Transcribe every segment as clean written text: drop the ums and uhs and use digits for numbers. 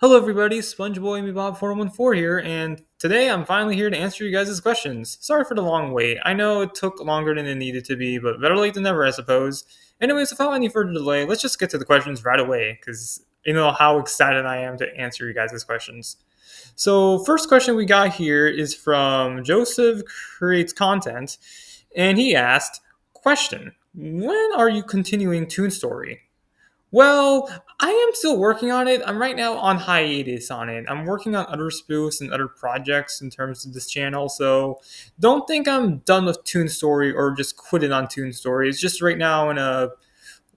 Hello, everybody. SpongeBoi and Bob 414 here, and today I'm finally here to answer you guys' questions. Sorry for the long wait. I know it took longer than it needed to be, but better late than never, I suppose. Anyways, without any further delay, let's just get to the questions right away, because you know how excited I am to answer you guys' questions. So, first question we got here is from Joseph Creates Content, and he asked, question, when are you continuing Toon Story? Well, I am still working on it. I'm right now on hiatus on it. I'm working on other spoofs and other projects in terms of this channel, so don't think I'm done with Toon Story or just quitted on Toon Story. It's just right now in a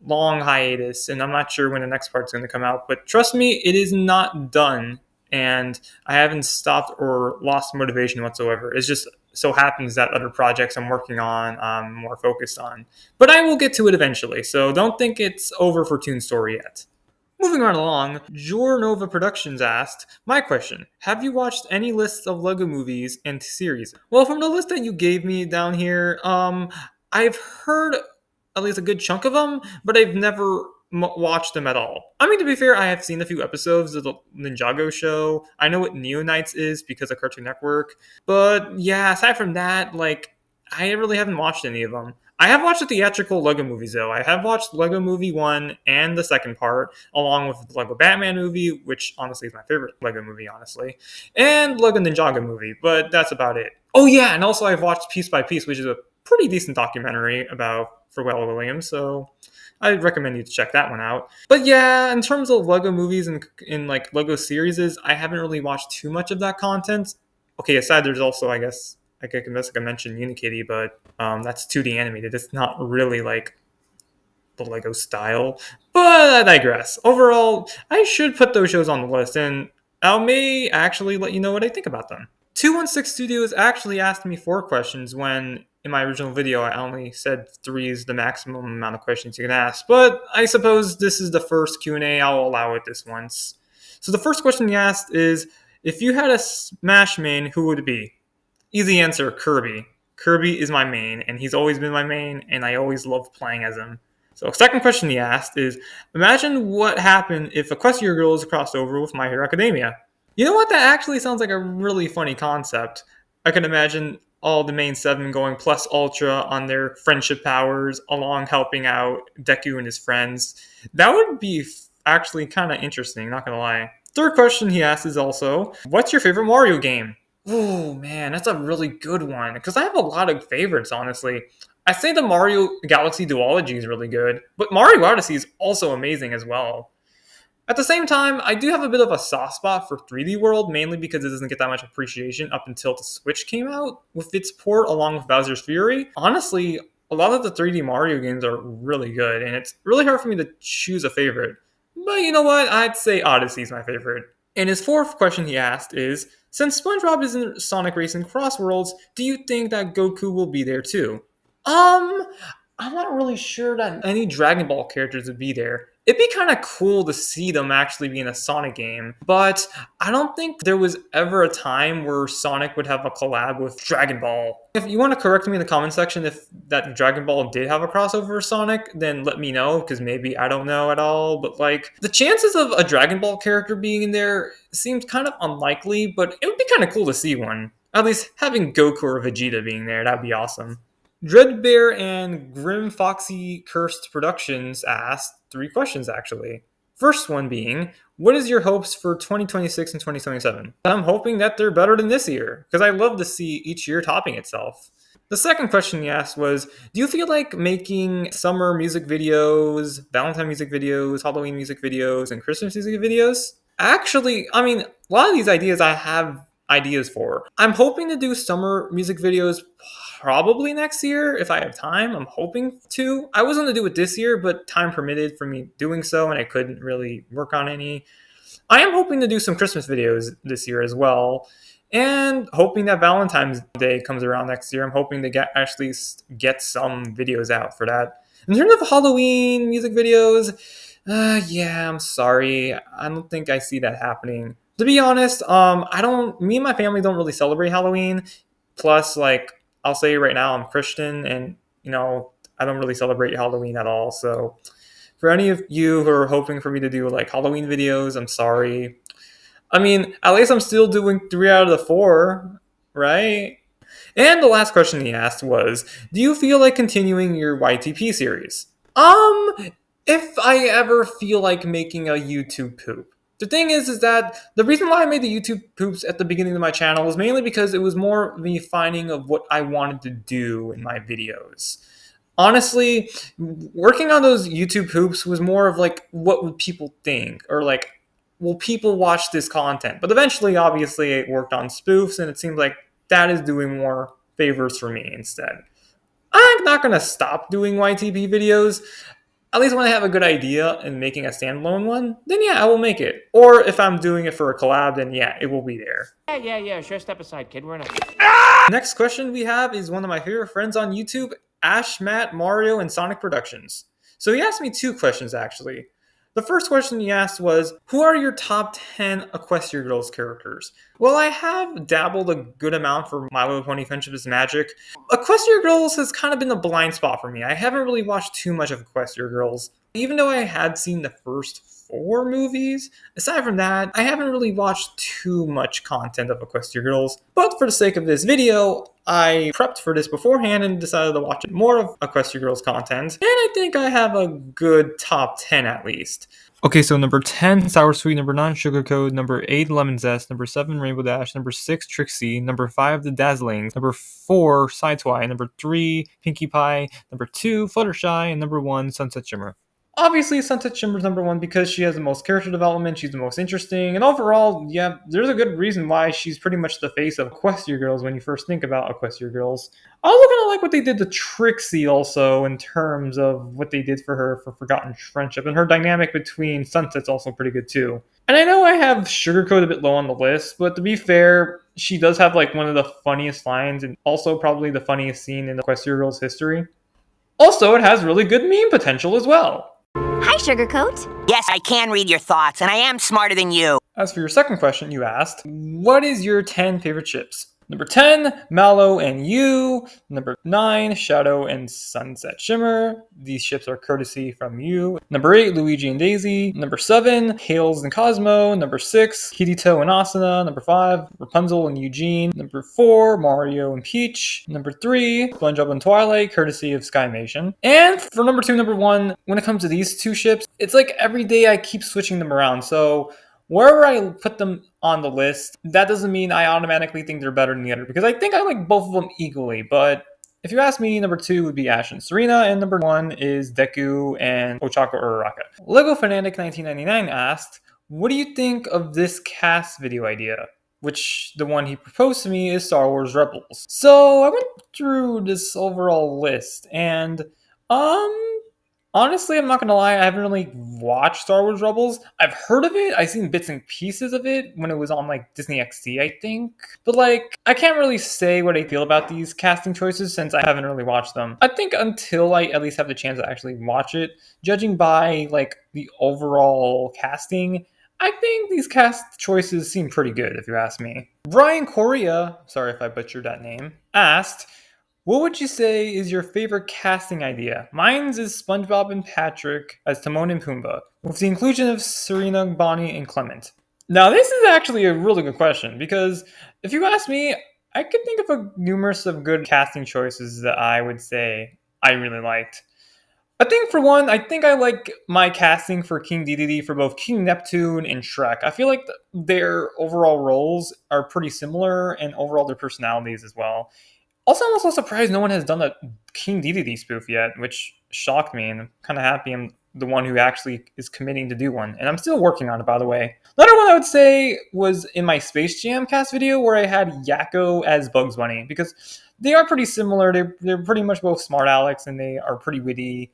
long hiatus, and I'm not sure when the next part's going to come out. But trust me, it is not done, and I haven't stopped or lost motivation whatsoever. It's just so happens that other projects I'm working on, I'm more focused on. But I will get to it eventually, so don't think it's over for Toon Story yet. Moving right along, Jornova Productions asked, my question, have you watched any lists of LEGO movies and series? Well, from the list that you gave me down here, I've heard at least a good chunk of them, but I've never watched them at all. I mean, to be fair, I have seen a few episodes of the Ninjago show. I know what Neonites is because of Cartoon Network. But yeah, aside from that, I really haven't watched any of them. I have watched the theatrical Lego movies though. I have watched Lego Movie 1 and the second part, along with the Lego Batman movie, which honestly is my favorite Lego movie, honestly, and Lego Ninjago movie, but that's about it. Oh yeah, and also I've watched Piece by Piece, which is a pretty decent documentary about Pharrell Williams, so I'd recommend you to check that one out. But yeah, in terms of Lego movies and in like Lego series, I haven't really watched too much of that content. Okay, aside there's also I guess I mentioned Unikitty, but that's 2D animated. It's not really like the Lego style. But I digress. Overall, I should put those shows on the list, and I may actually let you know what I think about them. 216 Studios actually asked me 4 questions when in my original video I only said 3 is the maximum amount of questions you can ask, but I suppose this is the first Q&A, I'll allow it this once. So the first question he asked is, if you had a Smash main, who would it be? Easy answer, Kirby. Kirby is my main, and he's always been my main, and I always loved playing as him. So, second question he asked is, imagine what happened if Equestria Girls crossed over with My Hero Academia. You know what? That actually sounds like a really funny concept. I can imagine all the main 7 going plus Ultra on their friendship powers, along helping out Deku and his friends. That would be actually kind of interesting, not gonna lie. Third question he asked is also, what's your favorite Mario game? Oh man, that's a really good one because I have a lot of favorites, honestly. I say the Mario Galaxy Duology is really good, but Mario Odyssey is also amazing as well. At the same time, I do have a bit of a soft spot for 3D World, mainly because it doesn't get that much appreciation up until the Switch came out with its port along with Bowser's Fury. Honestly, a lot of the 3D Mario games are really good, and it's really hard for me to choose a favorite. But you know what? I'd say Odyssey is my favorite. And his fourth question he asked is, since SpongeBob is in Sonic Racing Cross Worlds, do you think that Goku will be there too? Um, I'm not really sure that any Dragon Ball characters would be there. It'd be kind of cool to see them actually be in a Sonic game, but I don't think there was ever a time where Sonic would have a collab with Dragon Ball. If you want to correct me in the comment section if that Dragon Ball did have a crossover with Sonic, then let me know, because maybe I don't know at all, but like, the chances of a Dragon Ball character being in there seems kind of unlikely, but it would be kind of cool to see one. At least having Goku or Vegeta being there, that'd be awesome. Dreadbear and Grim Foxy Cursed Productions asked 3 questions actually. First one being, what is your hopes for 2026 and 2027? I'm hoping that they're better than this year, because I love to see each year topping itself. The second question he asked was, do you feel like making summer music videos, Valentine music videos, Halloween music videos, and Christmas music videos? Actually, I mean, a lot of these ideas I have ideas for. I'm hoping to do summer music videos probably next year if I have time. I'm hoping to. I was going to do it this year, but time permitted for me doing so, and I couldn't really work on any. I am hoping to do some Christmas videos this year as well, and hoping that Valentine's Day comes around next year. I'm hoping to actually get some videos out for that. In terms of Halloween music videos, yeah, I'm sorry. I don't think I see that happening. To be honest, I don't. Me and my family don't really celebrate Halloween. Plus, like, I'll say right now, I'm Christian, and I don't really celebrate Halloween at all. So, for any of you who are hoping for me to do like Halloween videos, I'm sorry. I mean, at least I'm still doing 3 out of the 4, right? And the last question he asked was, do you feel like continuing your YTP series? If I ever feel like making a YouTube poop. The thing is that the reason why I made the YouTube poops at the beginning of my channel was mainly because it was more me finding of what I wanted to do in my videos. Honestly, working on those YouTube poops was more of like, what would people think? Or like, will people watch this content? But eventually, obviously, it worked on spoofs, and it seems like that is doing more favors for me instead. I'm not going to stop doing YTP videos. At least when I have a good idea and making a standalone one, then yeah, I will make it. Or if I'm doing it for a collab, then yeah, it will be there. Yeah. Sure, step aside, kid. We're not. Next question we have is one of my favorite friends on YouTube, Ash, Matt, Mario, and Sonic Productions. So he asked me 2 questions actually. The first question he asked was, who are your top 10 Equestria Girls characters? Well, I have dabbled a good amount for My Little Pony Friendship is Magic. Equestria Girls has kind of been a blind spot for me. I haven't really watched too much of Equestria Girls. Even though I had seen the first 4 movies, aside from that, I haven't really watched too much content of Equestria Girls. But for the sake of this video, I prepped for this beforehand and decided to watch more of Equestria Girls content. And I think I have a good top 10 at least. Okay, so number 10, Sour Sweet, number 9, Sugar Code, number 8, Lemon Zest, number 7, Rainbow Dash, number 6, Trixie, number 5, The Dazzlings, number 4, Sideswipe, number 3, Pinkie Pie, number 2, Fluttershy, and number 1, Sunset Shimmer. Obviously, Sunset Shimmer's number 1 because she has the most character development, she's the most interesting, and overall, yeah, there's a good reason why she's pretty much the face of Equestria Girls when you first think about Equestria Girls. I also kind of like what they did to Trixie also in terms of what they did for her for Forgotten Friendship, and her dynamic between Sunset's also pretty good too. And I know I have Sugarcoat a bit low on the list, but to be fair, she does have like one of the funniest lines and also probably the funniest scene in the Equestria Girls history. Also, it has really good meme potential as well. Hi, Sugarcoat. Yes, I can read your thoughts, and I am smarter than you. As for your second question, you asked, what is your 10 favorite ships? Number 10, Mallow and You. Number 9, Shadow and Sunset Shimmer. These ships are courtesy from you. Number 8, Luigi and Daisy. Number 7, Hales and Cosmo. Number 6, Kirito and Asuna. Number 5, Rapunzel and Eugene. Number 4, Mario and Peach. Number 3, SpongeBob and Twilight, courtesy of Skymation. And for number 2, number 1, when it comes to these 2 ships, it's like every day I keep switching them around. So wherever I put them on the list, that doesn't mean I automatically think they're better than the other, because I think I like both of them equally. But if you ask me, number 2 would be Ash and Serena, and number 1 is Deku and Ochako Uraraka. Lego Fanatic 1999 asked, what do you think of this cast video idea? Which the one he proposed to me is Star Wars Rebels. So I went through this overall list, and honestly, I'm not gonna lie, I haven't really watched Star Wars Rebels. I've heard of it, I've seen bits and pieces of it when it was on like Disney XD, I think. But like, I can't really say what I feel about these casting choices since I haven't really watched them. I think until I at least have the chance to actually watch it, judging by like the overall casting, I think these cast choices seem pretty good if you ask me. Brian Correa, sorry if I butchered that name, asked, what would you say is your favorite casting idea? Mine's is SpongeBob and Patrick as Timon and Pumbaa, with the inclusion of Serena, Bonnie, and Clement. Now, this is actually a really good question, because if you ask me, I could think of a numerous of good casting choices that I would say I really liked. I think for one, I think I like my casting for King Dedede for both King Neptune and Shrek. I feel like their overall roles are pretty similar, and overall their personalities as well. Also, I'm also surprised no one has done a King Dedede spoof yet, which shocked me, and I'm kind of happy I'm the one who actually is committing to do one. And I'm still working on it, by the way. Another one I would say was in my Space Jam cast video where I had Yakko as Bugs Bunny, because they are pretty similar. They're pretty much both smart Alex, and they are pretty witty.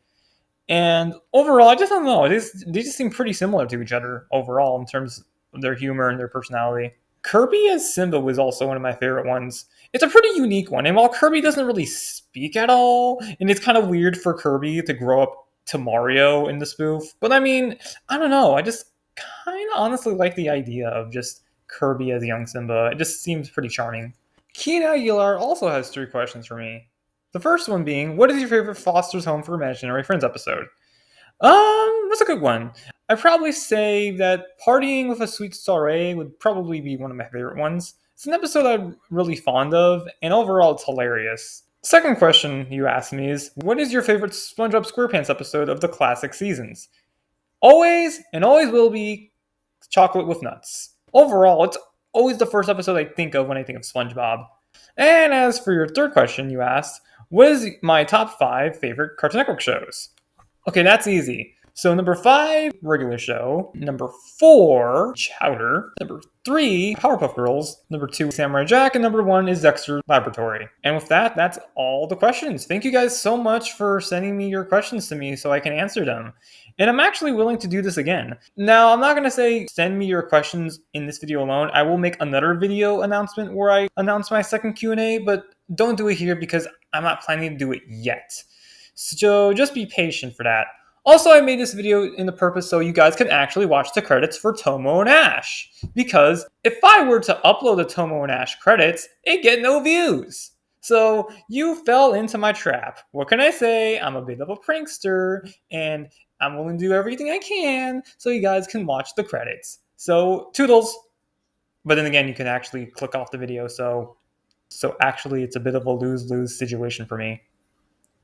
And overall, I just don't know. They just seem pretty similar to each other overall in terms of their humor and their personality. Kirby as Simba was also one of my favorite ones. It's a pretty unique one, and while Kirby doesn't really speak at all, and it's kind of weird for Kirby to grow up to Mario in the spoof, but I mean, I don't know, I just kind of honestly like the idea of just Kirby as young Simba. It just seems pretty charming. Keen Aguilar also has 3 questions for me. The first one being, what is your favorite Foster's Home for Imaginary Friends episode? That's a good one. I'd probably say that Partying with a Sweet Soiree would probably be one of my favorite ones. It's an episode I'm really fond of, and overall it's hilarious. Second question you asked me is, what is your favorite SpongeBob SquarePants episode of the classic seasons? Always, and always will be, Chocolate with Nuts. Overall, it's always the first episode I think of when I think of SpongeBob. And as for your third question you asked, what is my top 5 favorite Cartoon Network shows? Okay, that's easy. So number 5, regular show. Number 4, Chowder. Number 3, Powerpuff Girls. Number 2, Samurai Jack. And number 1 is Dexter Laboratory. And with that, that's all the questions. Thank you guys so much for sending me your questions to me so I can answer them. And I'm actually willing to do this again. Now, I'm not going to say send me your questions in this video alone. I will make another video announcement where I announce my second Q&A, but don't do it here because I'm not planning to do it yet. So just be patient for that. Also, I made this video in the purpose so you guys can actually watch the credits for Tomo and Ash. Because if I were to upload the Tomo and Ash credits, it'd get no views. So you fell into my trap. What can I say? I'm a bit of a prankster, and I'm willing to do everything I can so you guys can watch the credits. So, toodles! But then again, you can actually click off the video, so actually it's a bit of a lose-lose situation for me.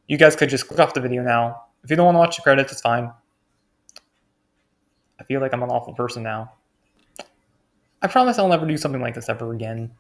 You guys could just click off the video now. If you don't want to watch the credits, it's fine. I feel like I'm an awful person now. I promise I'll never do something like this ever again.